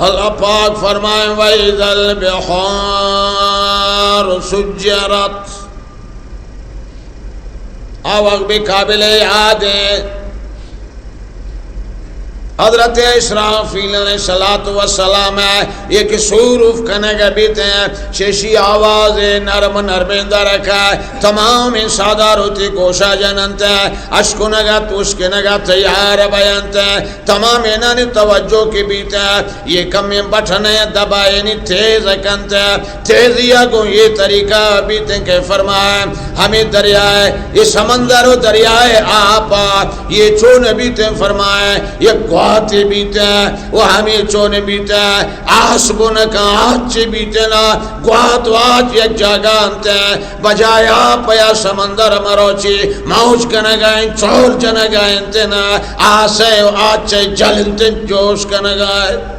اللہ پاک فرمائیں وَإِذَا الْبِحَارُ سُجِّرَتْ، آوَقْ بھی قابل یاد ہے حضرت اسرافیل علیہ السلام ہے یہ کہ سورف کنگا بیتے ہیں شیشی آواز نرم نرم درکا تمام سادار ہوتی کوشا جننتے ہیں اشکنگا توشکنگا تیار بیانتے ہیں تمام انہاں توجہ کی بیتے ہیں یہ کم بٹھنے دبائے نہیں تیز کنتے ہیں تیزیہ کو یہ طریقہ بیتے کہ فرمائے ہمیں دریائے یہ سمندر و دریائے آپا یہ چون بیتے فرمائے یہ گواتے بیتے ہیں وہ ہمیں چونے بیتے ہیں آسبون کا آج بیتے نا گوات واج یک جاگہ انتے ہیں بجائے آپ یا سمندر مروچی موج کنگائیں چول جنگائیں انتے نا آسے و آج جلنتے جوش کنگائیں